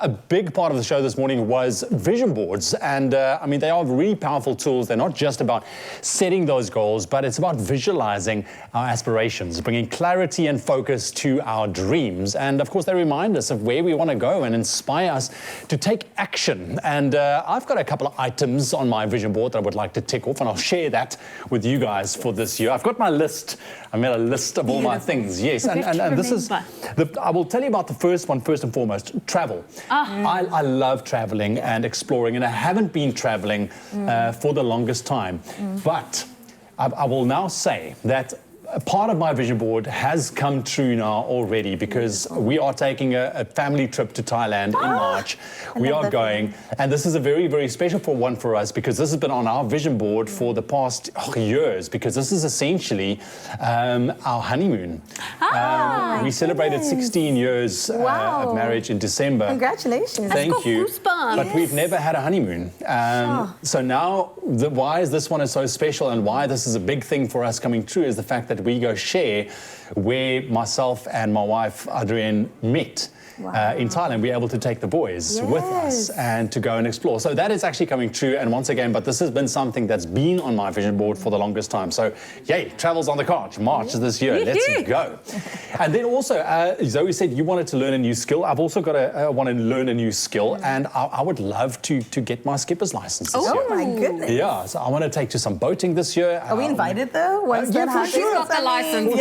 A big part of the show this morning was vision boards, and I mean, they are really powerful tools. They're not just about setting those goals, but it's about visualizing our aspirations, bringing clarity and focus to our dreams. And of course, they remind us of where we want to go and inspire us to take action. And I've got a couple of items on my vision board that I would like to tick off, and I'll share that with you guys for this year. I've got my list. I made a list of all my things, yes. And this is, I will tell you about the first one, first and foremost, travel. I love traveling and exploring, and I haven't been traveling for the longest time. But I will now say that a part of my vision board has come true now already, because we are taking a family trip to Thailand in March. We are going, and this is a very, very special one for us, because this has been on our vision board for the past years, because this is essentially our honeymoon. We celebrated 16 years of marriage in December. Congratulations. Thank you. Goosebumps. But we've never had a honeymoon. So now, why is this one so special, and why this is a big thing for us coming true, is the fact that we go share where myself and my wife Adrienne met. In Thailand. We're able to take the boys with us and to go and explore. So that is actually coming true. And once again, but this has been something that's been on my vision board for the longest time. So yay, travel's on the cards. March this year. Let's go. And then also, Zoe said you wanted to learn a new skill. I've also got want to learn a new skill, and I would love to get my skipper's license this year. Oh my goodness. Yeah, so I want to take to some boating this year. Are we invited though? Once that happens? She's got the license.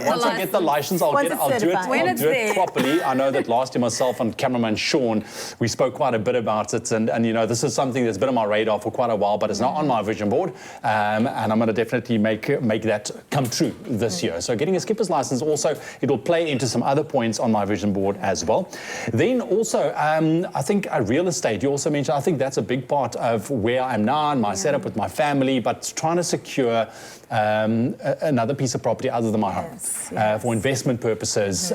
Once I get the license, I'll do it properly. I know that last year myself and cameraman Sean, we spoke quite a bit about it, and you know, this is something that's been on my radar for quite a while, but it's not on my vision board, and I'm going to definitely make that come true this year. So getting a skipper's license also, it'll play into some other points on my vision board as well. Then also, I think real estate, you also mentioned, I think that's a big part of where I'm now and my setup with my family, but trying to secure another piece of property other than my home for investment purposes,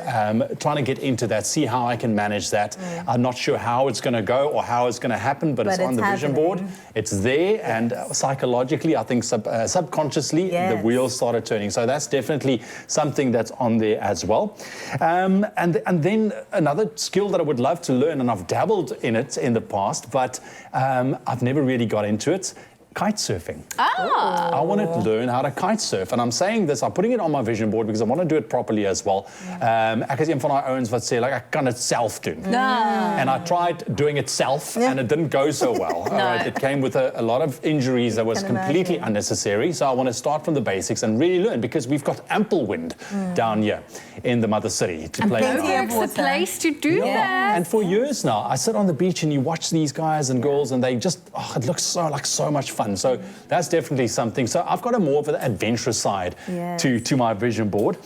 trying to get into that, see how I can manage that. I'm not sure how it's going to go or how it's going to happen, but it's on the vision board. It's there, and psychologically, I think subconsciously, the wheels started turning. So that's definitely something that's on there as well. And then another skill that I would love to learn, and I've dabbled in it in the past, but I've never really got into it. Kite surfing. I want to learn how to kite surf, and I'm saying this, I'm putting it on my vision board because I want to do it properly as well. Ek is een van daai ouens wat sê, like, ek kan het self doen. And I tried doing it self, and it didn't go so well. Right? It came with a lot of injuries that was completely unnecessary. So I want to start from the basics and really learn, because we've got ample wind down here in the mother city to play around. It's the place to do that. And for years now, I sit on the beach and you watch these guys and girls, and they just, it looks so much fun. So that's definitely something. So I've got a more of an adventurous side to my vision board.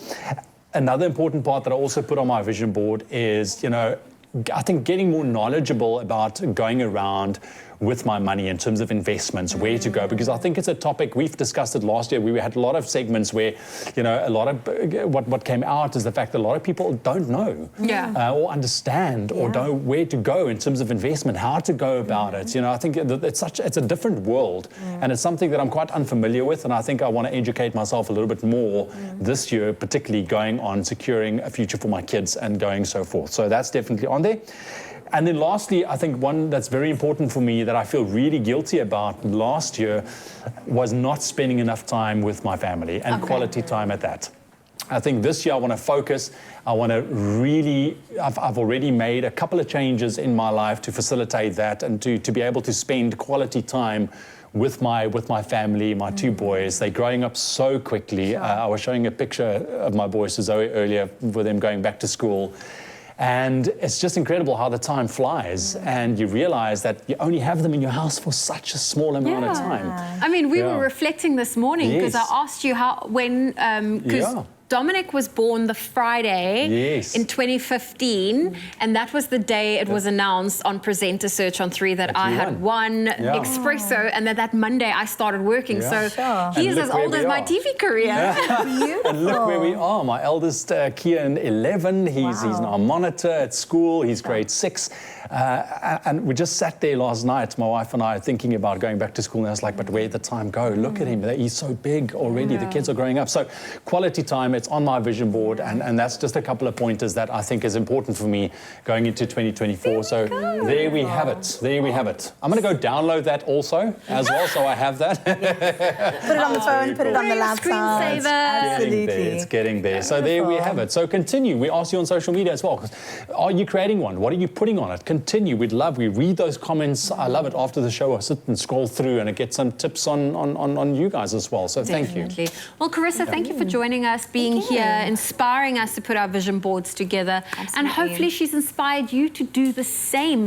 Another important part that I also put on my vision board is, you know, I think getting more knowledgeable about going around with my money in terms of investments, where to go, because I think it's a topic, we've discussed it last year. We had a lot of segments where, you know, a lot of what came out is the fact that a lot of people don't know or understand or know where to go in terms of investment, how to go about it. You know, I think it's a different world, and it's something that I'm quite unfamiliar with, and I think I want to educate myself a little bit more this year, particularly going on securing a future for my kids and going so forth. So that's definitely on there. And then lastly, I think one that's very important for me that I feel really guilty about last year was not spending enough time with my family, and quality time at that. I think this year I want to focus. I want to really, I've already made a couple of changes in my life to facilitate that, and to be able to spend quality time with my family, my two boys. They're growing up so quickly. I was showing a picture of my boys to Zoe earlier with them going back to school. And it's just incredible how the time flies, and you realize that you only have them in your house for such a small amount of time. I mean, we were reflecting this morning, because I asked you because Dominic was born the Friday in 2015, and that was the day it was announced on Presenter Search on 3 that I had won Expresso, and that Monday I started working. So he is as old as my TV career. And look where we are. My eldest, Kian, 11, he's now a monitor at school. He's grade 6. And we just sat there last night, my wife and I, thinking about going back to school, and I was like, but where'd the time go? Look at him, he's so big already, the kids are growing up. So quality time, it's on my vision board, and that's just a couple of pointers that I think is important for me going into 2024. So there we have it, there we have it. I'm going to go download that also as well, so I have that. Put it on the phone, put it on the laptop. Screensaver. Absolutely. It's getting there. So there we have it. So continue. We ask you on social media as well. Are you creating one? What are you putting on it? Continue. We read those comments. I love it. After the show, I sit and scroll through and I get some tips on you guys as well. So thank you. Well, Carissa, thank you for joining us, being here, inspiring us to put our vision boards together. Absolutely. And hopefully she's inspired you to do the same.